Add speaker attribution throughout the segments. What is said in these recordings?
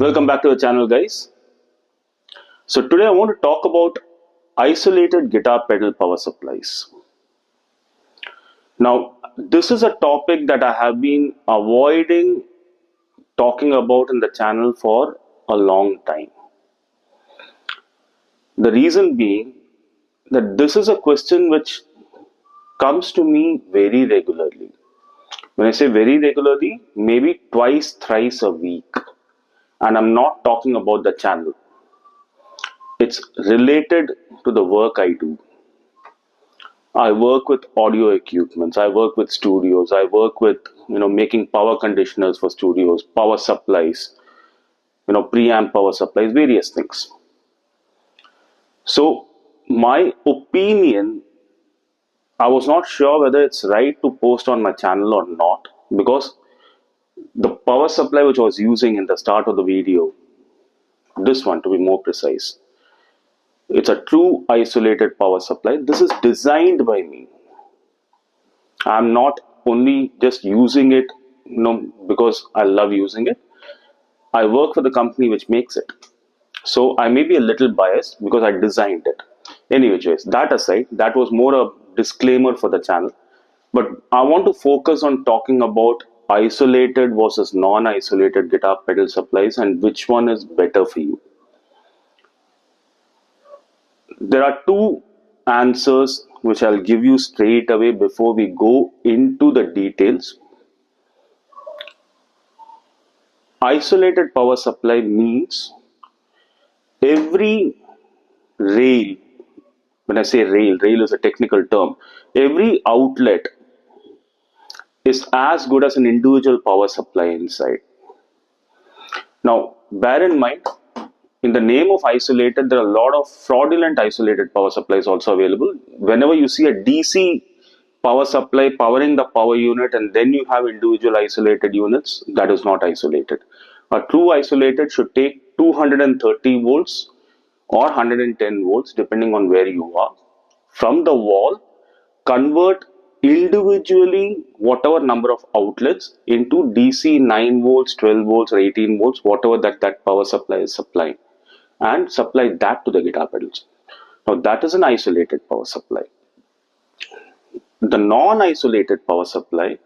Speaker 1: Welcome back to the channel, guys. So today I want to talk about isolated guitar pedal power supplies. Now, this is a topic that I have been avoiding talking about in the channel for a long time. The reason being that this is a question which comes to me very regularly. When I say very regularly, maybe twice, thrice a week. And I'm not talking about the channel. It's related to the work I do. I work with audio equipments. I work with studios. I work with, making power conditioners for studios, power supplies, preamp power supplies, various things. So my opinion, I was not sure whether it's right to post on my channel or not, because the power supply which I was using in the start of the video, this one to be more precise, it's a true isolated power supply. This is designed by me. I'm not only just using it, because I love using it. I work for the company which makes it. So I may be a little biased because I designed it. Anyways, that aside, that was more a disclaimer for the channel. But I want to focus on talking about isolated versus non-isolated guitar pedal supplies and which one is better for you. There are two answers which I'll give you straight away before we go into the details. Isolated power supply means every rail, when I say rail is a technical term, every outlet is as good as an individual power supply inside. Now, bear in mind, in the name of isolated, there are a lot of fraudulent isolated power supplies also available. Whenever you see a DC power supply powering the power unit and then you have individual isolated units, that is not isolated. A true isolated should take 230 volts or 110 volts depending on where you are from the wall, convert individually whatever number of outlets into DC 9 volts, 12 volts or 18 volts, whatever that power supply is supplying, and supply that to the guitar pedals. Now that is an isolated power supply. The non-isolated power supply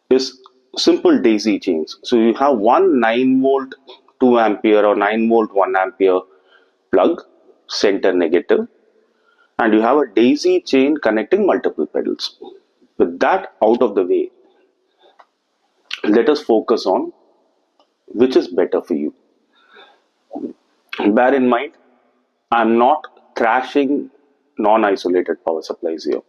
Speaker 1: is simple daisy chains. So you have one 9 volt 2 ampere or 9 volt 1 ampere plug, center negative, and you have a daisy chain connecting multiple pedals. With that out of the way, let us focus on which is better for you. Bear in mind, I'm not trashing non-isolated power supplies here.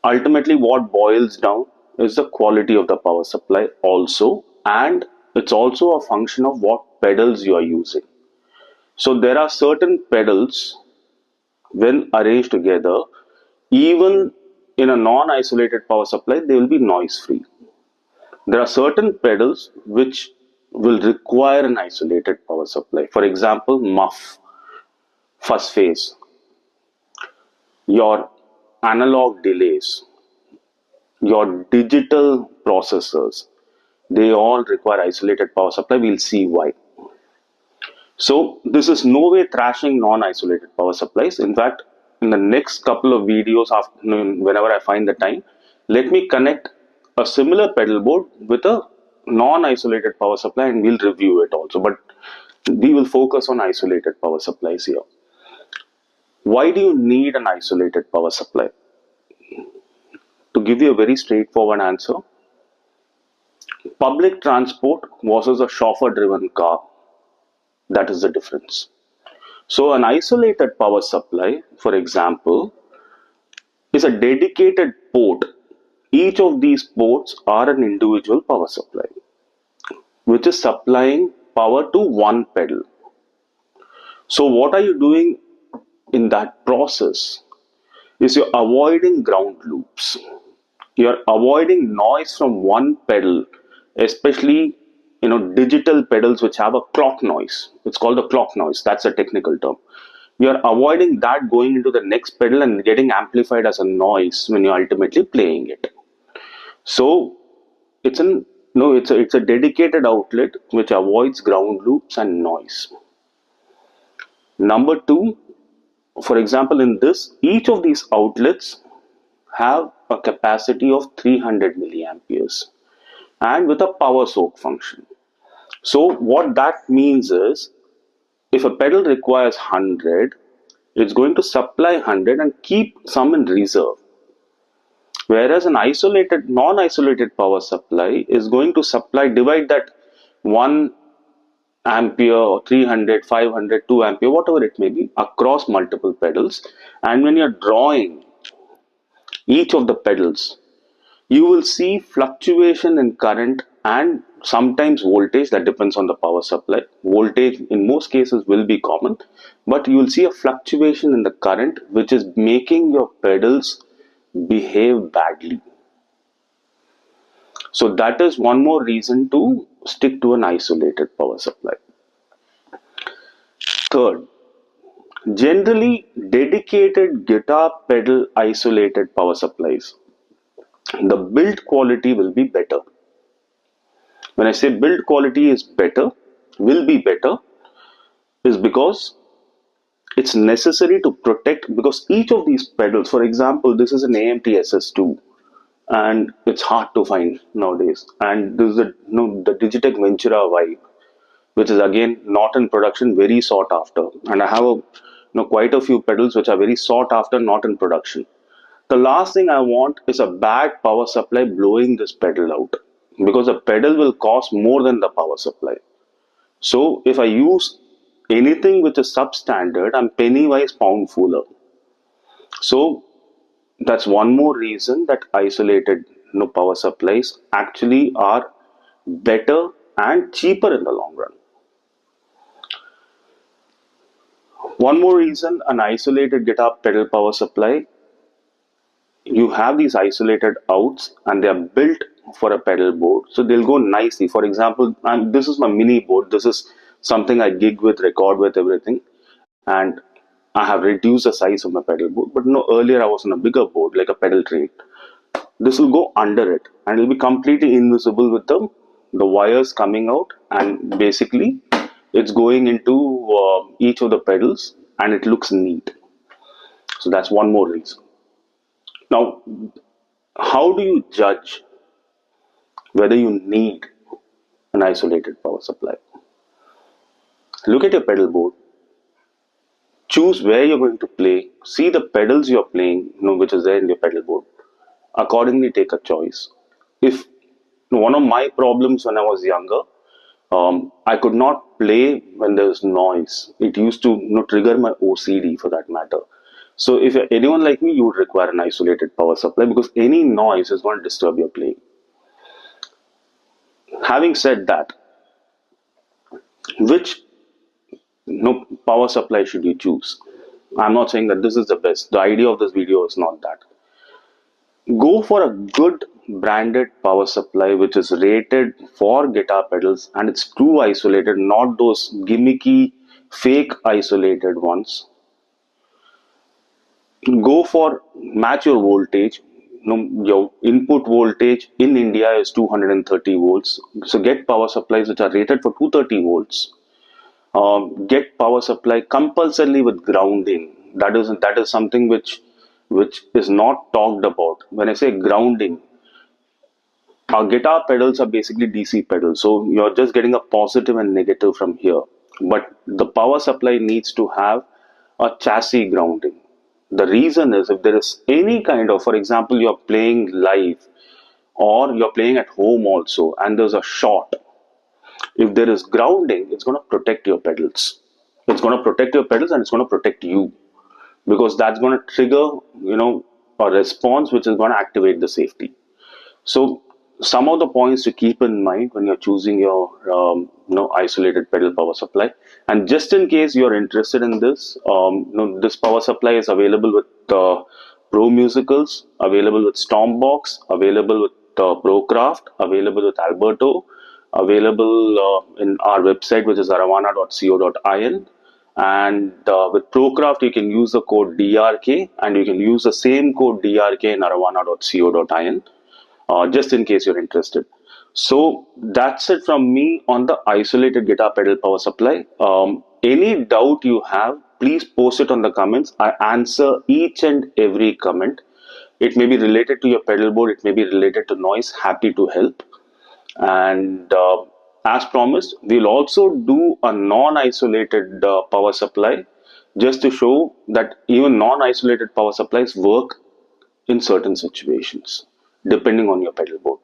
Speaker 1: Ultimately, what boils down is the quality of the power supply also, and it's also a function of what pedals you are using. So there are certain pedals, when arranged together, even in a non-isolated power supply, they will be noise free. There are certain pedals which will require an isolated power supply. For example, muff, fuzz phase, your analog delays, your digital processors, they all require isolated power supply. We'll see why. So this is no way trashing non-isolated power supplies. In fact, in the next couple of videos, whenever I find the time, let me connect a similar pedal board with a non-isolated power supply and we'll review it also. But we will focus on isolated power supplies here. Why do you need an isolated power supply? To give you a very straightforward answer, public transport versus a chauffeur-driven car, that is the difference. So an isolated power supply, for example, is a dedicated port. Each of these ports are an individual power supply, which is supplying power to one pedal. So what are you doing in that process is you're avoiding ground loops. You're avoiding noise from one pedal, especially digital pedals which have a clock noise. It's called a clock noise. That's a technical term. You're avoiding that going into the next pedal and getting amplified as a noise when you're ultimately playing it. So it's a No, it's a dedicated outlet which avoids ground loops and noise. Number two, for example, in this, each of these outlets have a capacity of 300 milliamperes and with a power soak function. So what that means is, if a pedal requires 100, it's going to supply 100 and keep some in reserve. Whereas an non-isolated power supply is going to divide that 1 ampere or 300, 500, 2 ampere, whatever it may be, across multiple pedals. And when you're drawing each of the pedals, you will see fluctuation in current and sometimes voltage. That depends on the power supply. Voltage in most cases will be common, but you will see a fluctuation in the current which is making your pedals behave badly. So that is one more reason to stick to an isolated power supply. Third, generally dedicated guitar pedal isolated power supplies, the build quality will be better. When I say build quality is better, will be better, is because it's necessary to protect, because each of these pedals, for example, this is an AMT SS2 and it's hard to find nowadays. And this is the Digitech Ventura Vibe, which is again not in production, very sought after. And I have quite a few pedals which are very sought after, not in production. The last thing I want is a bad power supply blowing this pedal out, because a pedal will cost more than the power supply. So if I use anything which is substandard, I'm penny wise pound fuller. So that's one more reason that isolated power supplies actually are better and cheaper in the long run. One more reason, an isolated guitar pedal power supply, you have these isolated outs and they are built for a pedal board, so they'll go nicely. For example, this is my mini board. This is something I gig with, record with, everything, and I have reduced the size of my pedal board. But earlier I was on a bigger board like a pedal train. This will go under it and it will be completely invisible with the wires coming out, and basically it's going into each of the pedals and it looks neat. So that's one more reason. Now, how do you judge whether you need an isolated power supply? Look at your pedal board, choose where you're going to play, see the pedals you're playing, which is there in your pedal board. Accordingly, take a choice. If one of my problems when I was younger, I could not play when there's noise. It used to trigger my OCD for that matter. So if you're anyone like me, you would require an isolated power supply, because any noise is going to disturb your playing. Having said that, which power supply should you choose? I'm not saying that this is the best. The idea of this video is not that. Go for a good branded power supply which is rated for guitar pedals and it's true isolated, not those gimmicky fake isolated ones. Go for match your voltage. Your input voltage in India is 230 volts. So get power supplies which are rated for 230 volts. Get power supply compulsorily with grounding. That is something which is not talked about. When I say grounding, our guitar pedals are basically DC pedals, so you're just getting a positive and negative from here. But the power supply needs to have a chassis grounding. The reason is, if there is any kind of, for example, you're playing live or you're playing at home also and there's a short, if there is grounding, it's going to protect your pedals. It's going to protect your pedals and it's going to protect you, because that's going to trigger, a response which is going to activate the safety. So some of the points to keep in mind when you're choosing your isolated pedal power supply. And just in case you're interested in this, this power supply is available with Pro Musicals, available with Stormbox, available with Procraft, available with Alberto, available in our website, which is aravana.co.in. And with Procraft, you can use the code DRK and you can use the same code DRK in aravana.co.in. Just in case you're interested. So that's it from me on the isolated guitar pedal power supply. Any doubt you have, please post it on the comments. I answer each and every comment. It may be related to your pedal board, it may be related to noise. Happy to help. And as promised, we'll also do a non-isolated power supply just to show that even non-isolated power supplies work in certain situations depending on your pedal board.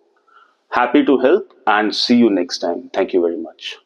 Speaker 1: Happy to help and see you next time. Thank you very much.